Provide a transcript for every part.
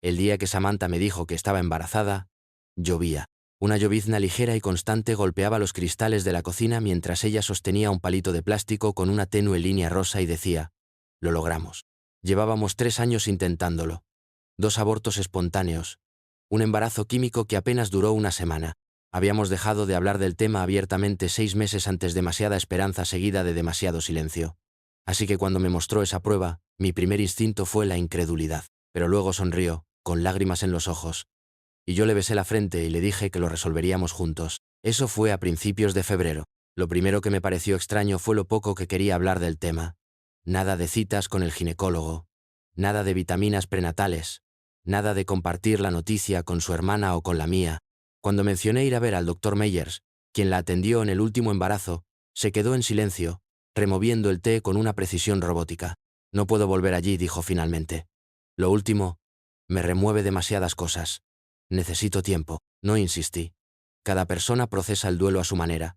El día que Samantha me dijo que estaba embarazada, llovía. Una llovizna ligera y constante golpeaba los cristales de la cocina mientras ella sostenía un palito de plástico con una tenue línea rosa y decía: «Lo logramos». Llevábamos 3 años intentándolo. 2 abortos espontáneos. Un embarazo químico que apenas duró una semana. Habíamos dejado de hablar del tema abiertamente 6 meses antes, demasiada esperanza seguida de demasiado silencio. Así que cuando me mostró esa prueba, mi primer instinto fue la incredulidad. Pero luego sonrió, con lágrimas en los ojos. Y yo le besé la frente y le dije que lo resolveríamos juntos. Eso fue a principios de febrero. Lo primero que me pareció extraño fue lo poco que quería hablar del tema. Nada de citas con el ginecólogo. Nada de vitaminas prenatales. Nada de compartir la noticia con su hermana o con la mía. Cuando mencioné ir a ver al doctor Meyers, quien la atendió en el último embarazo, se quedó en silencio, removiendo el té con una precisión robótica. «No puedo volver allí», dijo finalmente. «Lo último, me remueve demasiadas cosas. Necesito tiempo». No insistí. Cada persona procesa el duelo a su manera.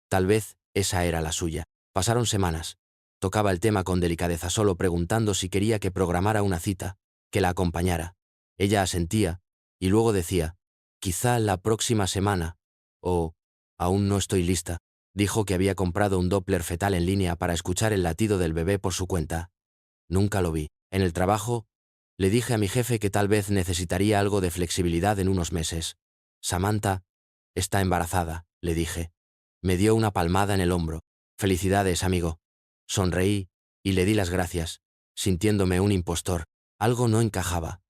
Tal vez esa era la suya. Pasaron semanas. Tocaba el tema con delicadeza, solo preguntando si quería que programara una cita, que la acompañara. Ella asentía, y luego decía: «Quizá la próxima semana», o «Aún no estoy lista». Dijo que había comprado un Doppler fetal en línea para escuchar el latido del bebé por su cuenta. Nunca lo vi. En el trabajo, le dije a mi jefe que tal vez necesitaría algo de flexibilidad en unos meses. «Samantha está embarazada», le dije. Me dio una palmada en el hombro. «Felicidades, amigo». Sonreí y le di las gracias, sintiéndome un impostor. Algo no encajaba.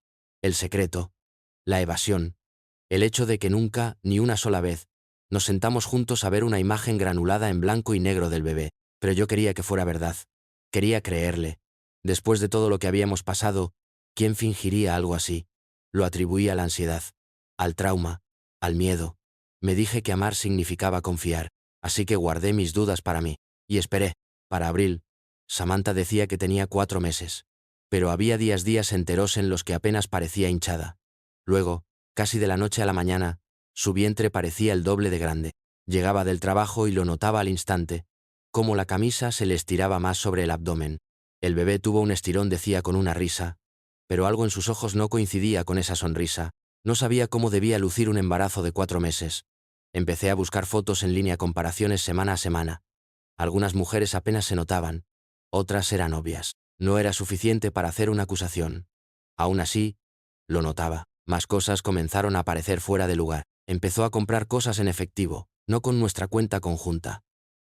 El secreto, la evasión, el hecho de que nunca, ni una sola vez, nos sentamos juntos a ver una imagen granulada en blanco y negro del bebé. Pero yo quería que fuera verdad. Quería creerle. Después de todo lo que habíamos pasado, ¿quién fingiría algo así? Lo atribuí a la ansiedad, al trauma, al miedo. Me dije que amar significaba confiar, así que guardé mis dudas para mí. Y esperé. Para abril, Samantha decía que tenía 4 meses. Pero había días enteros en los que apenas parecía hinchada. Luego, casi de la noche a la mañana, su vientre parecía el doble de grande. Llegaba del trabajo y lo notaba al instante, como la camisa se le estiraba más sobre el abdomen. El bebé tuvo un estirón, decía con una risa, pero algo en sus ojos no coincidía con esa sonrisa. No sabía cómo debía lucir un embarazo de 4 meses. Empecé a buscar fotos en línea, comparaciones semana a semana. Algunas mujeres apenas se notaban, otras eran obvias. No era suficiente para hacer una acusación. Aún así, lo notaba. Más cosas comenzaron a aparecer fuera de lugar. Empezó a comprar cosas en efectivo, no con nuestra cuenta conjunta.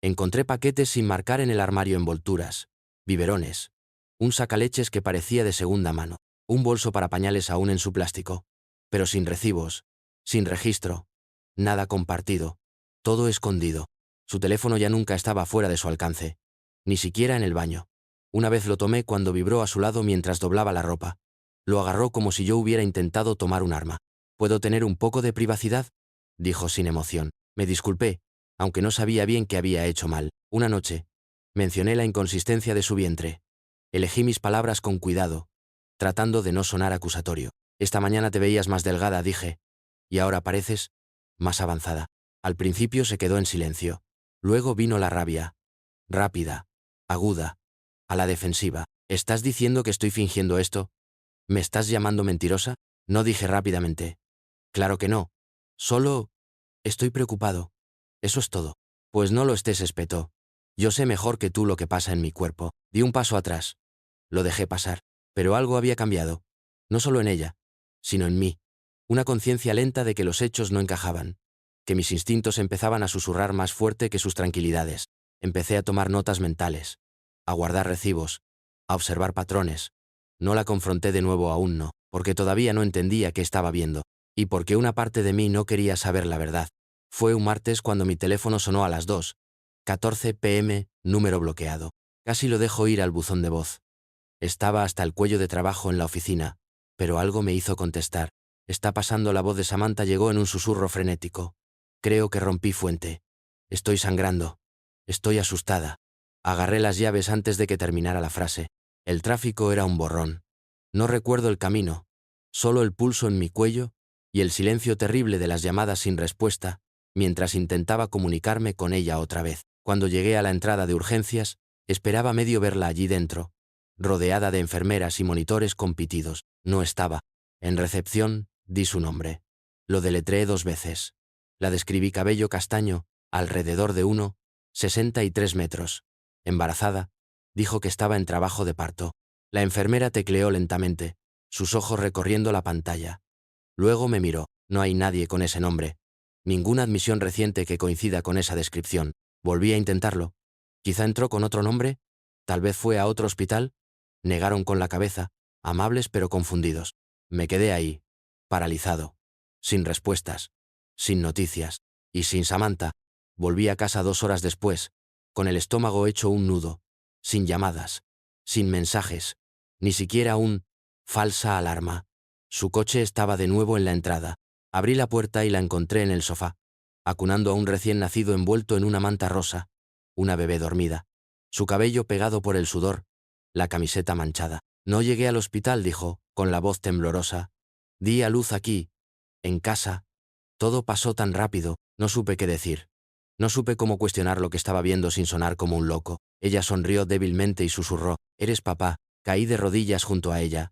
Encontré paquetes sin marcar en el armario, envolturas, biberones, un sacaleches que parecía de segunda mano, un bolso para pañales aún en su plástico, pero sin recibos, sin registro, nada compartido, todo escondido. Su teléfono ya nunca estaba fuera de su alcance, ni siquiera en el baño. Una vez lo tomé cuando vibró a su lado mientras doblaba la ropa. Lo agarró como si yo hubiera intentado tomar un arma. «¿Puedo tener un poco de privacidad?», dijo sin emoción. Me disculpé, aunque no sabía bien qué había hecho mal. Una noche, mencioné la inconsistencia de su vientre. Elegí mis palabras con cuidado, tratando de no sonar acusatorio. «Esta mañana te veías más delgada», dije, «y ahora pareces más avanzada». Al principio se quedó en silencio. Luego vino la rabia. Rápida, aguda, a la defensiva. «¿Estás diciendo que estoy fingiendo esto? ¿Me estás llamando mentirosa?». No, dije rápidamente. «Claro que no. Solo estoy preocupado. Eso es todo». «Pues no lo estés», espetó. «Yo sé mejor que tú lo que pasa en mi cuerpo». Di un paso atrás. Lo dejé pasar. Pero algo había cambiado. No solo en ella, sino en mí. Una conciencia lenta de que los hechos no encajaban. Que mis instintos empezaban a susurrar más fuerte que sus tranquilidades. Empecé a tomar notas mentales. A guardar recibos. A observar patrones. No la confronté de nuevo, aún no, porque todavía no entendía qué estaba viendo. Y porque una parte de mí no quería saber la verdad. Fue un martes cuando mi teléfono sonó a las 2:14 p.m, número bloqueado. Casi lo dejo ir al buzón de voz. Estaba hasta el cuello de trabajo en la oficina, pero algo me hizo contestar. «Está pasando». La voz de Samantha llegó en un susurro frenético. «Creo que rompí fuente. Estoy sangrando. Estoy asustada». Agarré las llaves antes de que terminara la frase. El tráfico era un borrón. No recuerdo el camino, solo el pulso en mi cuello y el silencio terrible de las llamadas sin respuesta, mientras intentaba comunicarme con ella otra vez. Cuando llegué a la entrada de urgencias, esperaba medio verla allí dentro, rodeada de enfermeras y monitores con pitidos. No estaba. En recepción, di su nombre. Lo deletreé 2 veces. La describí cabello castaño, alrededor de 1,63 metros. Embarazada, dijo que estaba en trabajo de parto. La enfermera tecleó lentamente, sus ojos recorriendo la pantalla. Luego me miró. No hay nadie con ese nombre. Ninguna admisión reciente que coincida con esa descripción. Volví a intentarlo. Quizá entró con otro nombre. Tal vez fue a otro hospital. Negaron con la cabeza, amables pero confundidos. Me quedé ahí, paralizado, sin respuestas, sin noticias, y sin Samantha. Volví a casa 2 horas después, con el estómago hecho un nudo, sin llamadas, sin mensajes, ni siquiera un falsa alarma. Su coche estaba de nuevo en la entrada. Abrí la puerta y la encontré en el sofá, acunando a un recién nacido envuelto en una manta rosa, una bebé dormida, su cabello pegado por el sudor, la camiseta manchada. No llegué al hospital, dijo, con la voz temblorosa. Di a luz aquí, en casa. Todo pasó tan rápido, no supe qué decir. No supe cómo cuestionar lo que estaba viendo sin sonar como un loco. Ella sonrió débilmente y susurró, «Eres papá». Caí de rodillas junto a ella.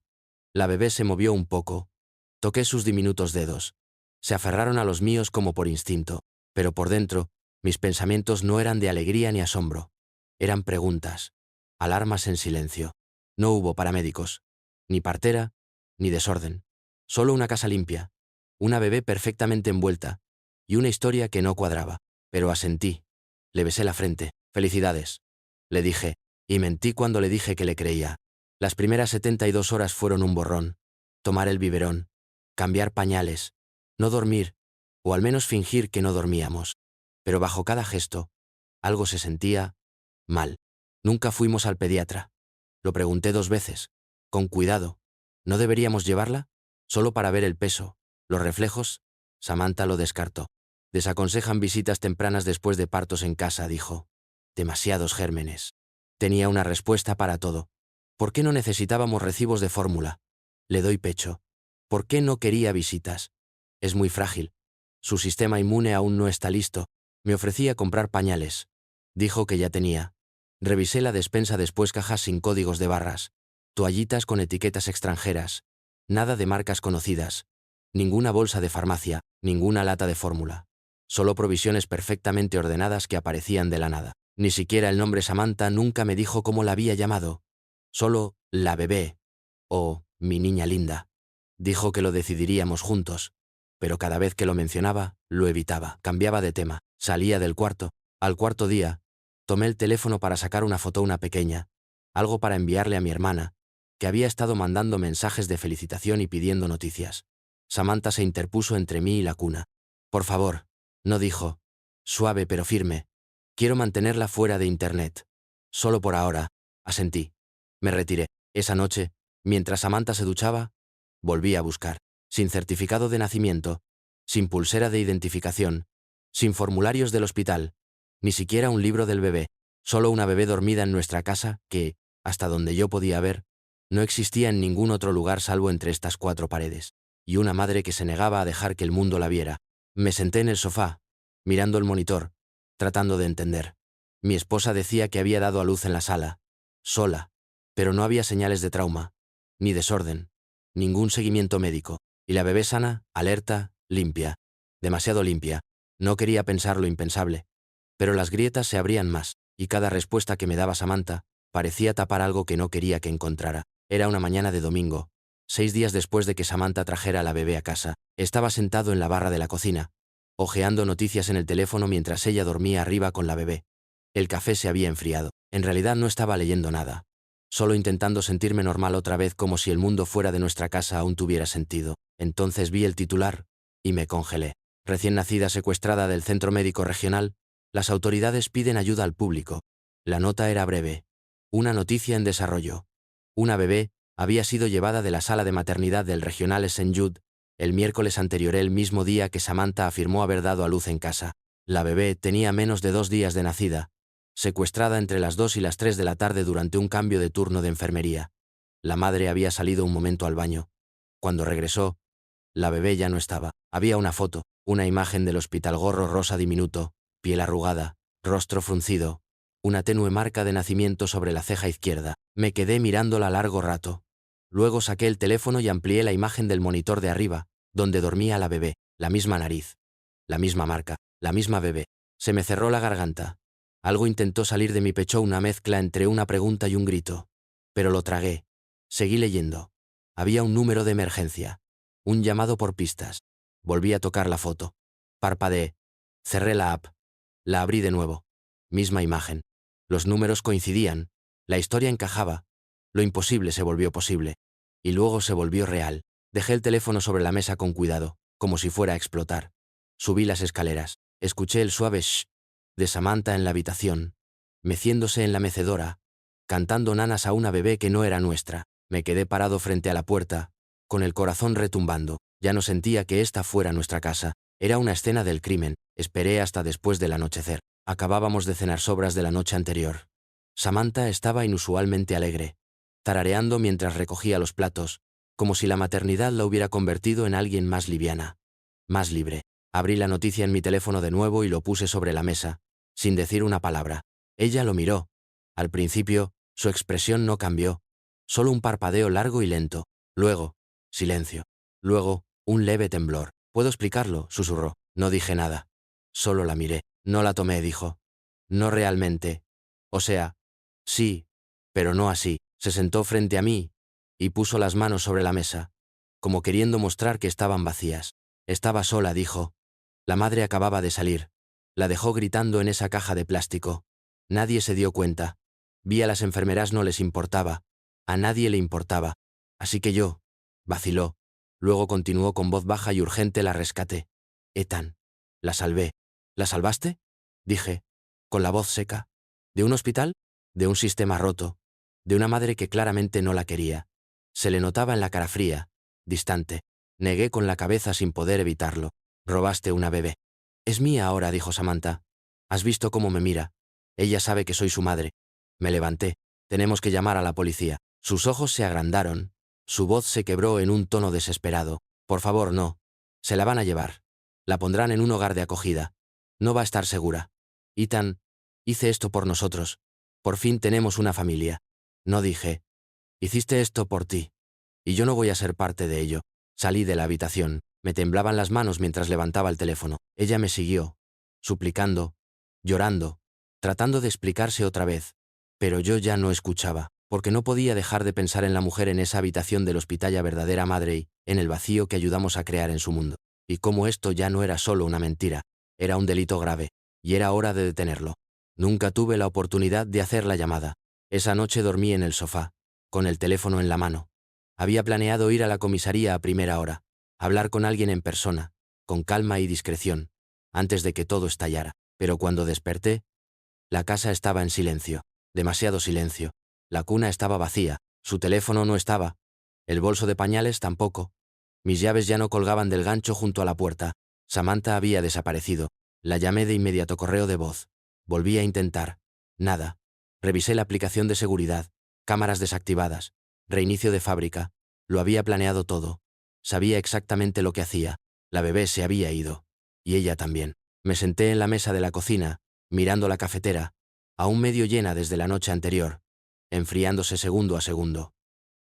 La bebé se movió un poco. Toqué sus diminutos dedos. Se aferraron a los míos como por instinto, pero por dentro, mis pensamientos no eran de alegría ni asombro. Eran preguntas, alarmas en silencio. No hubo paramédicos, ni partera, ni desorden. Solo una casa limpia, una bebé perfectamente envuelta, y una historia que no cuadraba. Pero asentí. Le besé la frente. «Felicidades», le dije, y mentí cuando le dije que le creía. Las primeras 72 horas fueron un borrón. Tomar el biberón, cambiar pañales, no dormir, o al menos fingir que no dormíamos. Pero bajo cada gesto, algo se sentía mal. Nunca fuimos al pediatra. Lo pregunté 2 veces. Con cuidado. ¿No deberíamos llevarla? Solo para ver el peso, los reflejos. Samantha lo descartó. Desaconsejan visitas tempranas después de partos en casa, dijo. Demasiados gérmenes. Tenía una respuesta para todo. ¿Por qué no necesitábamos recibos de fórmula? Le doy pecho. ¿Por qué no quería visitas? Es muy frágil. Su sistema inmune aún no está listo. Me ofrecía comprar pañales. Dijo que ya tenía. Revisé la despensa después, cajas sin códigos de barras, toallitas con etiquetas extranjeras, nada de marcas conocidas, ninguna bolsa de farmacia, ninguna lata de fórmula. Solo provisiones perfectamente ordenadas que aparecían de la nada. Ni siquiera el nombre Samantha nunca me dijo cómo la había llamado. Solo la bebé, o mi niña linda. Dijo que lo decidiríamos juntos, pero cada vez que lo mencionaba, lo evitaba. Cambiaba de tema. Salía del cuarto. Al cuarto día, tomé el teléfono para sacar una foto, una pequeña, algo para enviarle a mi hermana, que había estado mandando mensajes de felicitación y pidiendo noticias. Samantha se interpuso entre mí y la cuna. Por favor, no, dijo, suave pero firme. Quiero mantenerla fuera de internet. Solo por ahora, asentí. Me retiré. Esa noche, mientras Samantha se duchaba, volví a buscar. Sin certificado de nacimiento, sin pulsera de identificación, sin formularios del hospital, ni siquiera un libro del bebé, solo una bebé dormida en nuestra casa que, hasta donde yo podía ver, no existía en ningún otro lugar salvo entre estas 4 paredes, y una madre que se negaba a dejar que el mundo la viera. Me senté en el sofá, mirando el monitor, tratando de entender. Mi esposa decía que había dado a luz en la sala, sola, pero no había señales de trauma, ni desorden, ningún seguimiento médico, y la bebé sana, alerta, limpia, demasiado limpia. No quería pensar lo impensable, pero las grietas se abrían más, y cada respuesta que me daba Samantha parecía tapar algo que no quería que encontrara. Era una mañana de domingo, 6 días después de que Samantha trajera a la bebé a casa. Estaba sentado en la barra de la cocina, hojeando noticias en el teléfono mientras ella dormía arriba con la bebé. El café se había enfriado. En realidad no estaba leyendo nada, solo intentando sentirme normal otra vez, como si el mundo fuera de nuestra casa aún tuviera sentido. Entonces vi el titular, y me congelé. Recién nacida secuestrada del centro médico regional, las autoridades piden ayuda al público. La nota era breve. Una noticia en desarrollo. Una bebé había sido llevada de la sala de maternidad del regional St. Jude el miércoles anterior, el mismo día que Samantha afirmó haber dado a luz en casa. La bebé tenía menos de 2 días de nacida, secuestrada entre las 2 y las 3 de la tarde durante un cambio de turno de enfermería. La madre había salido un momento al baño. Cuando regresó, la bebé ya no estaba. Había una foto, una imagen del hospital, gorro rosa diminuto, piel arrugada, rostro fruncido, una tenue marca de nacimiento sobre la ceja izquierda. Me quedé mirándola largo rato. Luego saqué el teléfono y amplié la imagen del monitor de arriba, donde dormía la bebé, la misma nariz, la misma marca, la misma bebé. Se me cerró la garganta. Algo intentó salir de mi pecho, una mezcla entre una pregunta y un grito. Pero lo tragué. Seguí leyendo. Había un número de emergencia. Un llamado por pistas. Volví a tocar la foto. Parpadeé. Cerré la app. La abrí de nuevo. Misma imagen. Los números coincidían. La historia encajaba. Lo imposible se volvió posible. Y luego se volvió real. Dejé el teléfono sobre la mesa con cuidado, como si fuera a explotar. Subí las escaleras. Escuché el suave shh de Samantha en la habitación, meciéndose en la mecedora, cantando nanas a una bebé que no era nuestra. Me quedé parado frente a la puerta, con el corazón retumbando. Ya no sentía que esta fuera nuestra casa. Era una escena del crimen. Esperé hasta después del anochecer. Acabábamos de cenar sobras de la noche anterior. Samantha estaba inusualmente alegre, tarareando mientras recogía los platos, como si la maternidad la hubiera convertido en alguien más liviana, más libre. Abrí la noticia en mi teléfono de nuevo y lo puse sobre la mesa, sin decir una palabra. Ella lo miró. Al principio, su expresión no cambió, solo un parpadeo largo y lento. Luego, silencio. Luego, un leve temblor. «¿Puedo explicarlo?», susurró. No dije nada. Solo la miré. «No la tomé», dijo. «No realmente. O sea, sí, pero no así». Se sentó frente a mí y puso las manos sobre la mesa, como queriendo mostrar que estaban vacías. Estaba sola, dijo. La madre acababa de salir. La dejó gritando en esa caja de plástico. Nadie se dio cuenta. Vi a las enfermeras, no les importaba. A nadie le importaba. Así que yo, vaciló. Luego continuó con voz baja y urgente: «La rescaté. Ethan. La salvé». «¿La salvaste?», dije, con la voz seca. «¿De un hospital? De un sistema roto. De una madre que claramente no la quería». Se le notaba en la cara fría, distante. Negué con la cabeza sin poder evitarlo. «Robaste una bebé». «Es mía ahora», dijo Samantha. «¿Has visto cómo me mira? Ella sabe que soy su madre». Me levanté. «Tenemos que llamar a la policía». Sus ojos se agrandaron. Su voz se quebró en un tono desesperado. «Por favor, no. Se la van a llevar. La pondrán en un hogar de acogida. No va a estar segura. Ethan, hice esto por nosotros. Por fin tenemos una familia». No dije: «Hiciste esto por ti. Y yo no voy a ser parte de ello». Salí de la habitación. Me temblaban las manos mientras levantaba el teléfono. Ella me siguió, suplicando, llorando, tratando de explicarse otra vez. Pero yo ya no escuchaba, porque no podía dejar de pensar en la mujer en esa habitación del hospital, la verdadera madre, y en el vacío que ayudamos a crear en su mundo. Y cómo esto ya no era solo una mentira, era un delito grave, y era hora de detenerlo. Nunca tuve la oportunidad de hacer la llamada. Esa noche dormí en el sofá, con el teléfono en la mano. Había planeado ir a la comisaría a primera hora, hablar con alguien en persona, con calma y discreción, antes de que todo estallara. Pero cuando desperté, la casa estaba en silencio, demasiado silencio. La cuna estaba vacía, su teléfono no estaba, el bolso de pañales tampoco. Mis llaves ya no colgaban del gancho junto a la puerta. Samantha había desaparecido. La llamé de inmediato, correo de voz. Volví a intentar. Nada. Revisé la aplicación de seguridad, cámaras desactivadas, reinicio de fábrica. Lo había planeado todo. Sabía exactamente lo que hacía. La bebé se había ido. Y ella también. Me senté en la mesa de la cocina, mirando la cafetera, aún medio llena desde la noche anterior, enfriándose segundo a segundo.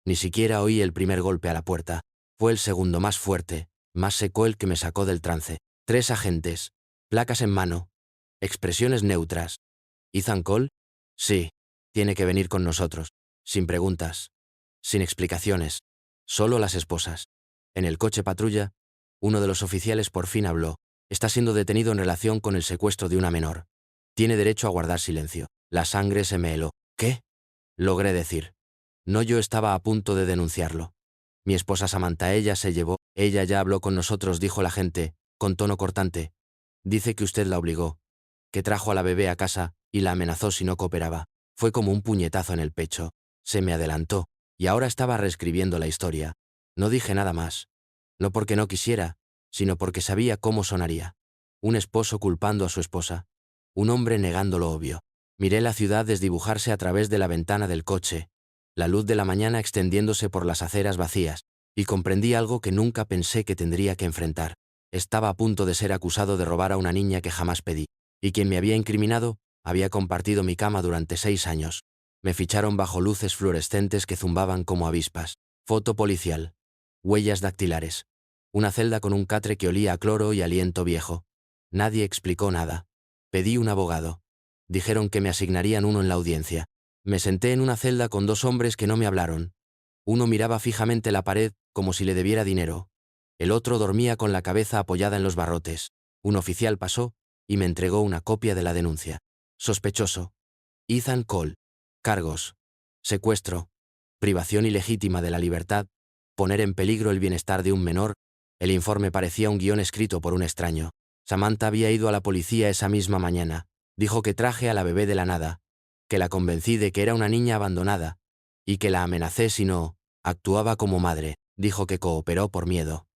Ni siquiera oí el primer golpe a la puerta. Fue el segundo, más fuerte, más seco, el que me sacó del trance. 3 agentes, placas en mano, expresiones neutras. «¿Ethan Cole?» «Sí, tiene que venir con nosotros». Sin preguntas, sin explicaciones, solo las esposas. En el coche patrulla, uno de los oficiales por fin habló. «Está siendo detenido en relación con el secuestro de una menor. Tiene derecho a guardar silencio». La sangre se me heló. «¿Qué?», logré decir. No, yo estaba a punto de denunciarlo. «Mi esposa Samantha, ella se llevó». «Ella ya habló con nosotros», dijo el agente, con tono cortante. «Dice que usted la obligó, que trajo a la bebé a casa y la amenazó si no cooperaba». Fue como un puñetazo en el pecho. Se me adelantó, y ahora estaba reescribiendo la historia. No dije nada más. No porque no quisiera, sino porque sabía cómo sonaría. Un esposo culpando a su esposa. Un hombre negando lo obvio. Miré la ciudad desdibujarse a través de la ventana del coche, la luz de la mañana extendiéndose por las aceras vacías, y comprendí algo que nunca pensé que tendría que enfrentar. Estaba a punto de ser acusado de robar a una niña que jamás pedí, y quien me había incriminado había compartido mi cama durante 6 años. Me ficharon bajo luces fluorescentes que zumbaban como avispas. Foto policial. Huellas dactilares. Una celda con un catre que olía a cloro y aliento viejo. Nadie explicó nada. Pedí un abogado. Dijeron que me asignarían uno en la audiencia. Me senté en una celda con dos hombres que no me hablaron. Uno miraba fijamente la pared, como si le debiera dinero. El otro dormía con la cabeza apoyada en los barrotes. Un oficial pasó y me entregó una copia de la denuncia. Sospechoso. Ethan Cole. Cargos. Secuestro. Privación ilegítima de la libertad. Poner en peligro el bienestar de un menor. El informe parecía un guión escrito por un extraño. Samantha había ido a la policía esa misma mañana. Dijo que traje a la bebé de la nada, que la convencí de que era una niña abandonada, y que la amenacé si no actuaba como madre. Dijo que cooperó por miedo.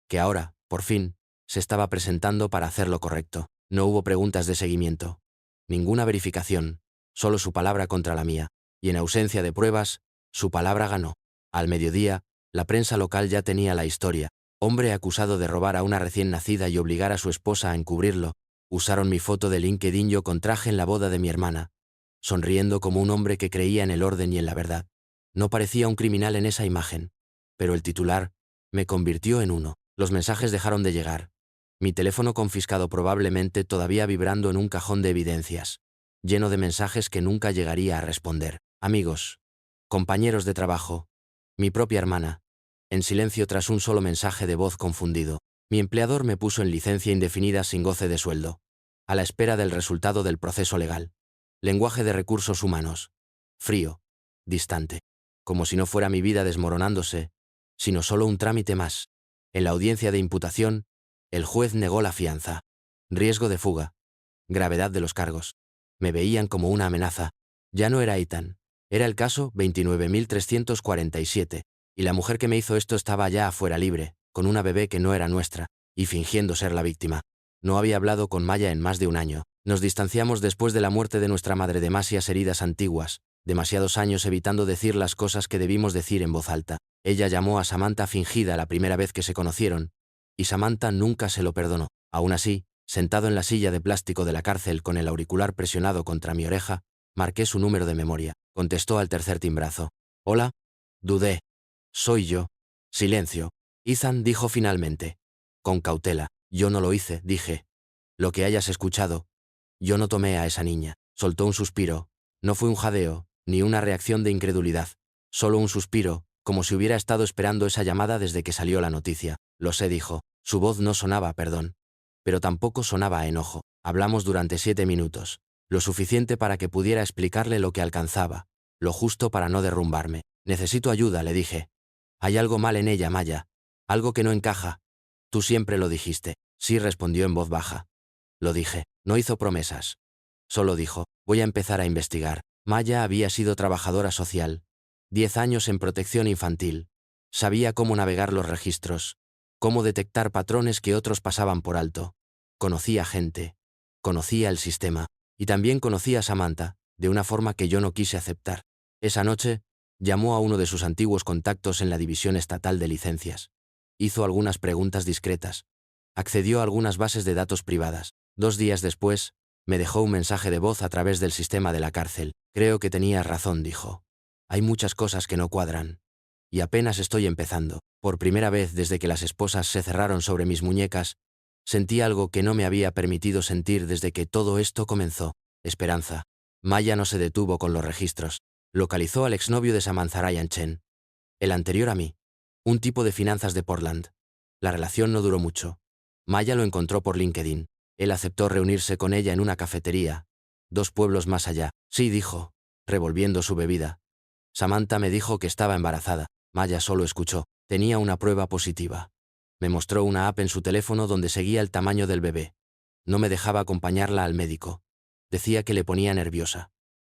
Que ahora, por fin, se estaba presentando para hacer lo correcto. No hubo preguntas de seguimiento. Ninguna verificación. Solo su palabra contra la mía. Y en ausencia de pruebas, su palabra ganó. Al mediodía, la prensa local ya tenía la historia. Hombre acusado de robar a una recién nacida y obligar a su esposa a encubrirlo. Usaron mi foto de LinkedIn yo con traje en la boda de mi hermana. Sonriendo como un hombre que creía en el orden y en la verdad. No parecía un criminal en esa imagen. Pero el titular me convirtió en uno. Los mensajes dejaron de llegar. Mi teléfono confiscado probablemente todavía vibrando en un cajón de evidencias. Lleno de mensajes que nunca llegaría a responder. Amigos. Compañeros de trabajo. Mi propia hermana. En silencio tras un solo mensaje de voz confundido. Mi empleador me puso en licencia indefinida sin goce de sueldo. A la espera del resultado del proceso legal. Lenguaje de recursos humanos. Frío. Distante. Como si no fuera mi vida desmoronándose, sino solo un trámite más. En la audiencia de imputación, el juez negó la fianza. Riesgo de fuga. Gravedad de los cargos. Me veían como una amenaza. Ya no era Ethan. Era el caso 29.347. Y la mujer que me hizo esto estaba ya afuera libre, con una bebé que no era nuestra, y fingiendo ser la víctima. No había hablado con Maya en más de un año. Nos distanciamos después de la muerte de nuestra madre, demasiadas heridas antiguas, demasiados años evitando decir las cosas que debimos decir en voz alta. Ella llamó a Samantha fingida la primera vez que se conocieron, y Samantha nunca se lo perdonó. Aún así, sentado en la silla de plástico de la cárcel con el auricular presionado contra mi oreja, marqué su número de memoria. Contestó al tercer timbrazo. Hola. Dudé. Soy yo. Silencio. Ethan dijo finalmente. Con cautela. Yo no lo hice, dije. Lo que hayas escuchado. Yo no tomé a esa niña. Soltó un suspiro. No fue un jadeo, ni una reacción de incredulidad. Solo un suspiro, como si hubiera estado esperando esa llamada desde que salió la noticia. Lo sé, dijo. Su voz no sonaba a perdón. Pero tampoco sonaba a enojo. Hablamos durante 7 minutos. Lo suficiente para que pudiera explicarle lo que alcanzaba. Lo justo para no derrumbarme. Necesito ayuda, le dije. Hay algo mal en ella, Maya. Algo que no encaja. Tú siempre lo dijiste. Sí, respondió en voz baja. Lo dije. No hizo promesas. Solo dijo, voy a empezar a investigar. Maya había sido trabajadora social. 10 años en protección infantil. Sabía cómo navegar los registros. Cómo detectar patrones que otros pasaban por alto. Conocía gente. Conocía el sistema. Y también conocía a Samantha, de una forma que yo no quise aceptar. Esa noche, llamó a uno de sus antiguos contactos en la División Estatal de Licencias. Hizo algunas preguntas discretas. Accedió a algunas bases de datos privadas. 2 días después, me dejó un mensaje de voz a través del sistema de la cárcel. Creo que tenías razón, dijo. Hay muchas cosas que no cuadran. Y apenas estoy empezando. Por primera vez desde que las esposas se cerraron sobre mis muñecas, sentí algo que no me había permitido sentir desde que todo esto comenzó. Esperanza. Maya no se detuvo con los registros. Localizó al exnovio de Samantha, Ryan Chen. El anterior a mí. Un tipo de finanzas de Portland. La relación no duró mucho. Maya lo encontró por LinkedIn. Él aceptó reunirse con ella en una cafetería. 2 pueblos más allá. Sí, dijo, revolviendo su bebida. Samantha me dijo que estaba embarazada. Maya solo escuchó. Tenía una prueba positiva. Me mostró una app en su teléfono donde seguía el tamaño del bebé. No me dejaba acompañarla al médico. Decía que le ponía nerviosa.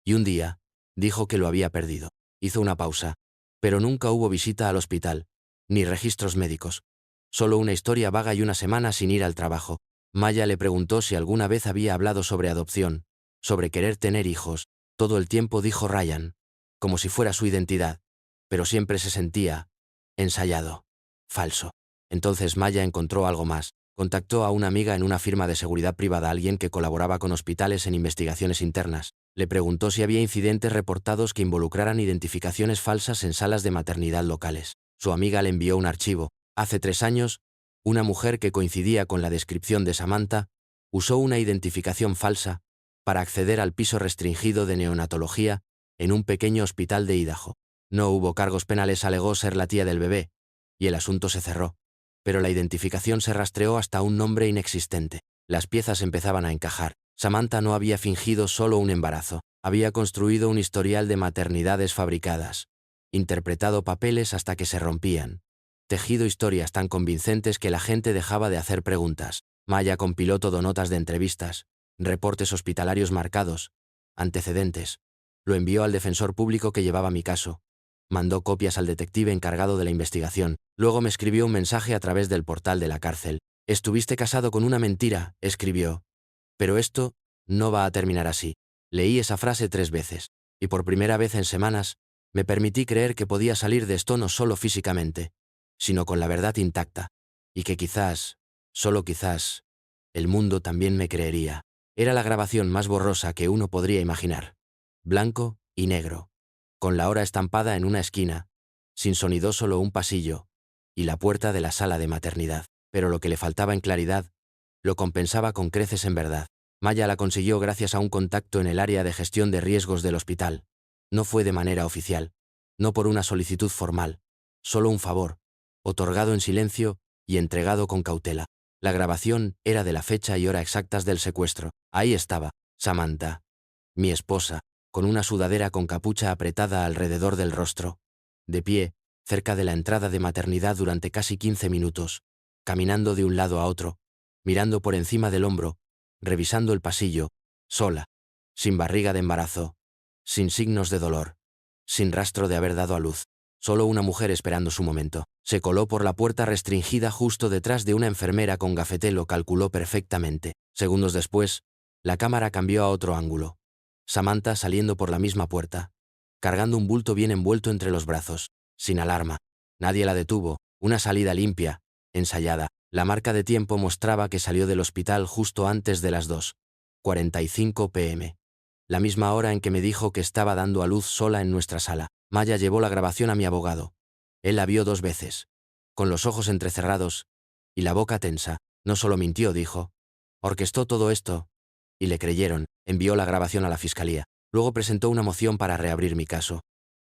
Y un día, dijo que lo había perdido. Hizo una pausa. Pero nunca hubo visita al hospital, ni registros médicos. Solo una historia vaga y una semana sin ir al trabajo. Maya le preguntó si alguna vez había hablado sobre adopción, sobre querer tener hijos. Todo el tiempo dijo Ryan, como si fuera su identidad, pero siempre se sentía ensayado, falso. Entonces Maya encontró algo más. Contactó a una amiga en una firma de seguridad privada, alguien que colaboraba con hospitales en investigaciones internas. Le preguntó si había incidentes reportados que involucraran identificaciones falsas en salas de maternidad locales. Su amiga le envió un archivo. Hace 3 años, una mujer que coincidía con la descripción de Samantha usó una identificación falsa para acceder al piso restringido de neonatología en un pequeño hospital de Idaho. No hubo cargos penales, alegó ser la tía del bebé, y el asunto se cerró. Pero la identificación se rastreó hasta un nombre inexistente. Las piezas empezaban a encajar. Samantha no había fingido solo un embarazo, había construido un historial de maternidades fabricadas, interpretado papeles hasta que se rompían, tejido historias tan convincentes que la gente dejaba de hacer preguntas. Maya compiló todo: notas de entrevistas, reportes hospitalarios marcados, antecedentes. Lo envió al defensor público que llevaba mi caso. Mandó copias al detective encargado de la investigación. Luego me escribió un mensaje a través del portal de la cárcel. «Estuviste casado con una mentira», escribió. «Pero esto no va a terminar así». Leí esa frase 3 veces, y por primera vez en semanas, me permití creer que podía salir de esto no solo físicamente, sino con la verdad intacta, y que quizás, solo quizás, el mundo también me creería. Era la grabación más borrosa que uno podría imaginar. Blanco y negro, con la hora estampada en una esquina, sin sonido, solo un pasillo, y la puerta de la sala de maternidad. Pero lo que le faltaba en claridad, lo compensaba con creces en verdad. Maya la consiguió gracias a un contacto en el área de gestión de riesgos del hospital. No fue de manera oficial, no por una solicitud formal, solo un favor, otorgado en silencio y entregado con cautela. La grabación era de la fecha y hora exactas del secuestro. Ahí estaba, Samantha, mi esposa, con una sudadera con capucha apretada alrededor del rostro, de pie, cerca de la entrada de maternidad durante casi 15 minutos, caminando de un lado a otro, mirando por encima del hombro, revisando el pasillo, sola, sin barriga de embarazo, sin signos de dolor, sin rastro de haber dado a luz. Solo una mujer esperando su momento. Se coló por la puerta restringida justo detrás de una enfermera con gafete. Lo calculó perfectamente. Segundos después, la cámara cambió a otro ángulo. Samantha saliendo por la misma puerta, cargando un bulto bien envuelto entre los brazos, sin alarma. Nadie la detuvo. Una salida limpia, ensayada. La marca de tiempo mostraba que salió del hospital justo antes de las 2:45 p.m. La misma hora en que me dijo que estaba dando a luz sola en nuestra sala. Maya llevó la grabación a mi abogado. Él la vio 2 veces, con los ojos entrecerrados y la boca tensa. No solo mintió, dijo. Orquestó todo esto, y le creyeron. Envió la grabación a la fiscalía. Luego presentó una moción para reabrir mi caso.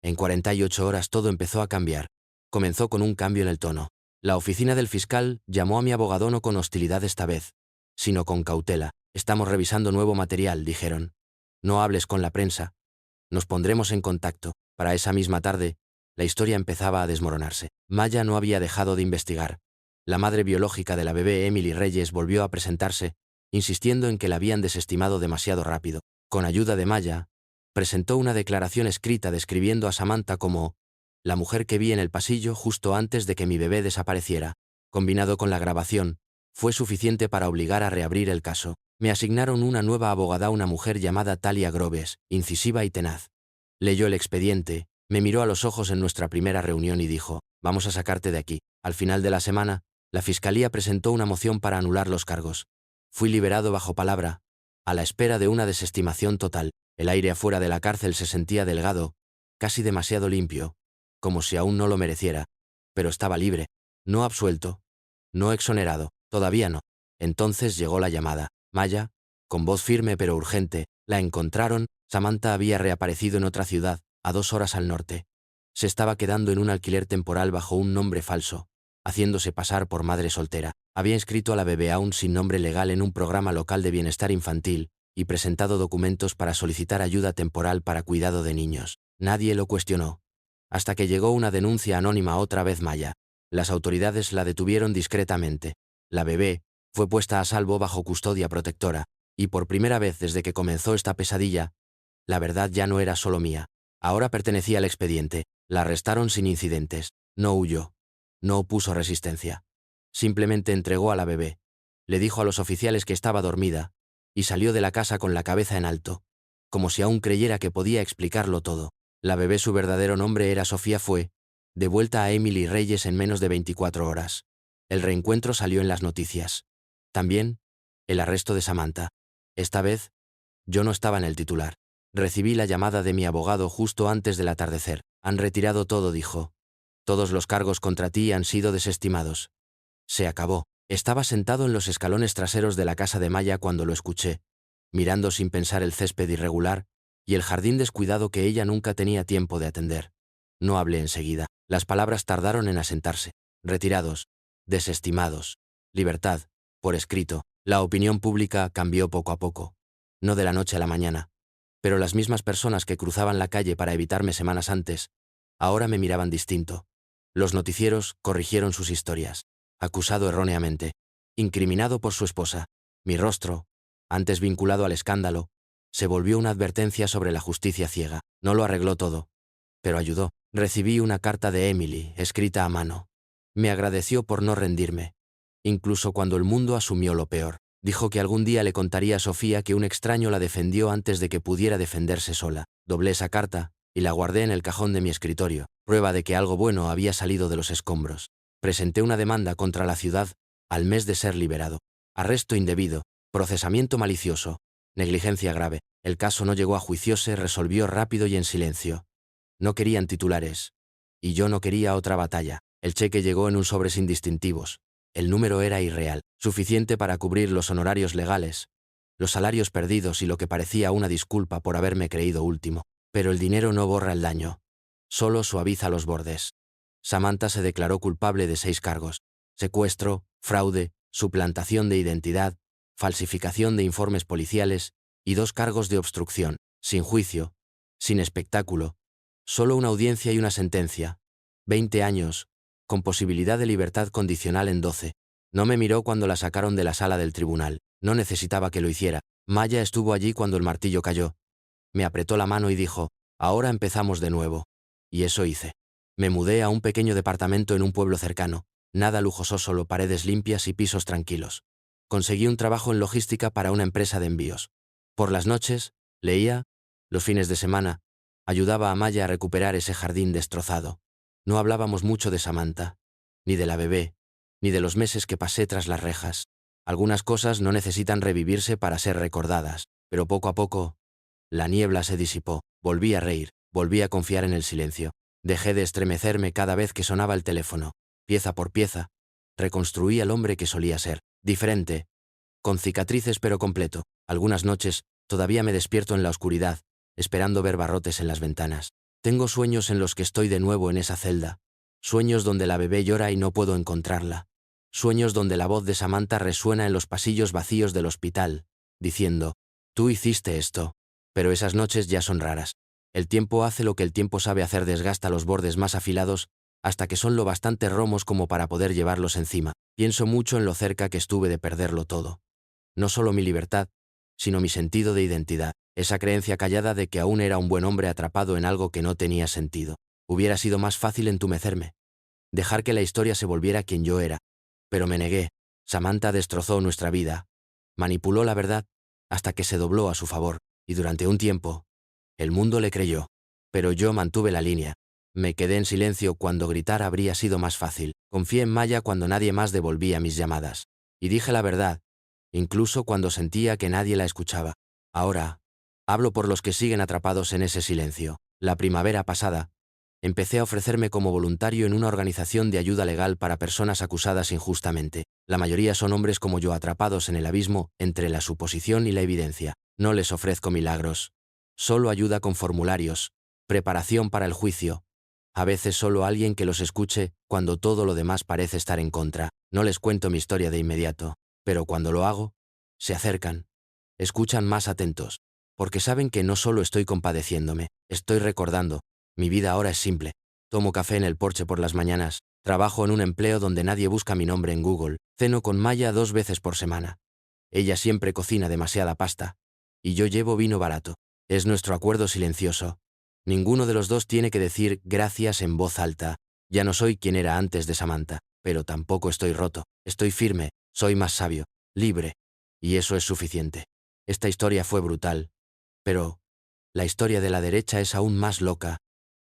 En 48 horas todo empezó a cambiar. Comenzó con un cambio en el tono. La oficina del fiscal llamó a mi abogado no con hostilidad esta vez, sino con cautela. «Estamos revisando nuevo material», dijeron. «No hables con la prensa. Nos pondremos en contacto». Para esa misma tarde, la historia empezaba a desmoronarse. Maya no había dejado de investigar. La madre biológica de la bebé, Emily Reyes, volvió a presentarse, insistiendo en que la habían desestimado demasiado rápido. Con ayuda de Maya, presentó una declaración escrita describiendo a Samantha como la mujer que vi en el pasillo justo antes de que mi bebé desapareciera. Combinado con la grabación, fue suficiente para obligar a reabrir el caso. Me asignaron una nueva abogada, una mujer llamada Talia Groves, incisiva y tenaz. Leyó el expediente, me miró a los ojos en nuestra primera reunión y dijo: «Vamos a sacarte de aquí». Al final de la semana, la fiscalía presentó una moción para anular los cargos. Fui liberado bajo palabra, a la espera de una desestimación total. El aire afuera de la cárcel se sentía delgado, casi demasiado limpio, como si aún no lo mereciera. Pero estaba libre, no absuelto, no exonerado, todavía no. Entonces llegó la llamada. Maya, con voz firme pero urgente, la encontraron. Samantha había reaparecido en otra ciudad, a 2 horas al norte. Se estaba quedando en un alquiler temporal bajo un nombre falso, haciéndose pasar por madre soltera. Había inscrito a la bebé aún sin nombre legal en un programa local de bienestar infantil y presentado documentos para solicitar ayuda temporal para cuidado de niños. Nadie lo cuestionó. Hasta que llegó una denuncia anónima. Otra vez Maya. Las autoridades la detuvieron discretamente. La bebé fue puesta a salvo bajo custodia protectora, y por primera vez desde que comenzó esta pesadilla, la verdad ya no era solo mía. Ahora pertenecía al expediente. La arrestaron sin incidentes. No huyó. No opuso resistencia. Simplemente entregó a la bebé. Le dijo a los oficiales que estaba dormida, y salió de la casa con la cabeza en alto, como si aún creyera que podía explicarlo todo. La bebé, su verdadero nombre era Sofía, fue devuelta a Emily Reyes en menos de 24 horas. El reencuentro salió en las noticias. También, el arresto de Samantha. Esta vez, yo no estaba en el titular. Recibí la llamada de mi abogado justo antes del atardecer. «Han retirado todo», dijo. Todos los cargos contra ti han sido desestimados. Se acabó. Estaba sentado en los escalones traseros de la casa de Maya cuando lo escuché, mirando sin pensar el césped irregular y el jardín descuidado que ella nunca tenía tiempo de atender. No hablé enseguida. Las palabras tardaron en asentarse. Retirados. Desestimados. Libertad. Por escrito. La opinión pública cambió poco a poco. No de la noche a la mañana. Pero las mismas personas que cruzaban la calle para evitarme semanas antes, ahora me miraban distinto. Los noticieros corrigieron sus historias. Acusado erróneamente. Incriminado por su esposa. Mi rostro, antes vinculado al escándalo, se volvió una advertencia sobre la justicia ciega. No lo arregló todo, pero ayudó. Recibí una carta de Emily, escrita a mano. Me agradeció por no rendirme, incluso cuando el mundo asumió lo peor. Dijo que algún día le contaría a Sofía que un extraño la defendió antes de que pudiera defenderse sola. Doblé esa carta y la guardé en el cajón de mi escritorio, prueba de que algo bueno había salido de los escombros. Presenté una demanda contra la ciudad al mes de ser liberado. Arresto indebido, procesamiento malicioso, negligencia grave. El caso no llegó a juicio, se resolvió rápido y en silencio. No querían titulares. Y yo no quería otra batalla. El cheque llegó en un sobre sin distintivos. El número era irreal, suficiente para cubrir los honorarios legales, los salarios perdidos y lo que parecía una disculpa por haberme creído último. Pero el dinero no borra el daño. Solo suaviza los bordes. Samantha se declaró culpable de 6 cargos: secuestro, fraude, suplantación de identidad, falsificación de informes policiales y 2 cargos de obstrucción, sin juicio, sin espectáculo, solo una audiencia y una sentencia. 20 años, con posibilidad de libertad condicional en 12. No me miró cuando la sacaron de la sala del tribunal. No necesitaba que lo hiciera. Maya estuvo allí cuando el martillo cayó. Me apretó la mano y dijo: ahora empezamos de nuevo. Y eso hice. Me mudé a un pequeño departamento en un pueblo cercano. Nada lujoso, solo paredes limpias y pisos tranquilos. Conseguí un trabajo en logística para una empresa de envíos. Por las noches, leía. Los fines de semana, ayudaba a Maya a recuperar ese jardín destrozado. No hablábamos mucho de Samantha, ni de la bebé, ni de los meses que pasé tras las rejas. Algunas cosas no necesitan revivirse para ser recordadas, pero poco a poco, la niebla se disipó. Volví a reír, volví a confiar en el silencio. Dejé de estremecerme cada vez que sonaba el teléfono. Pieza por pieza, reconstruí al hombre que solía ser, diferente, con cicatrices pero completo. Algunas noches, todavía me despierto en la oscuridad, esperando ver barrotes en las ventanas. Tengo sueños en los que estoy de nuevo en esa celda. Sueños donde la bebé llora y no puedo encontrarla. Sueños donde la voz de Samantha resuena en los pasillos vacíos del hospital, diciendo: tú hiciste esto. Pero esas noches ya son raras. El tiempo hace lo que el tiempo sabe hacer, desgasta los bordes más afilados hasta que son lo bastante romos como para poder llevarlos encima. Pienso mucho en lo cerca que estuve de perderlo todo. No solo mi libertad, sino mi sentido de identidad, esa creencia callada de que aún era un buen hombre atrapado en algo que no tenía sentido. Hubiera sido más fácil entumecerme, dejar que la historia se volviera quien yo era. Pero me negué. Samantha destrozó nuestra vida, manipuló la verdad, hasta que se dobló a su favor, y durante un tiempo, el mundo le creyó. Pero yo mantuve la línea. Me quedé en silencio cuando gritar habría sido más fácil. Confié en Maya cuando nadie más devolvía mis llamadas. Y dije la verdad, incluso cuando sentía que nadie la escuchaba. Ahora, hablo por los que siguen atrapados en ese silencio. La primavera pasada, empecé a ofrecerme como voluntario en una organización de ayuda legal para personas acusadas injustamente. La mayoría son hombres como yo, atrapados en el abismo entre la suposición y la evidencia. No les ofrezco milagros. Solo ayuda con formularios, preparación para el juicio. A veces solo alguien que los escuche cuando todo lo demás parece estar en contra. No les cuento mi historia de inmediato, pero cuando lo hago, se acercan, escuchan más atentos, porque saben que no solo estoy compadeciéndome, estoy recordando. Mi vida ahora es simple. Tomo café en el porche por las mañanas, trabajo en un empleo donde nadie busca mi nombre en Google, ceno con Maya 2 veces por semana. Ella siempre cocina demasiada pasta, y yo llevo vino barato. Es nuestro acuerdo silencioso. Ninguno de los dos tiene que decir gracias en voz alta. Ya no soy quien era antes de Samantha, pero tampoco estoy roto. Estoy firme, soy más sabio, libre. Y eso es suficiente. Esta historia fue brutal. Pero la historia de la derecha es aún más loca.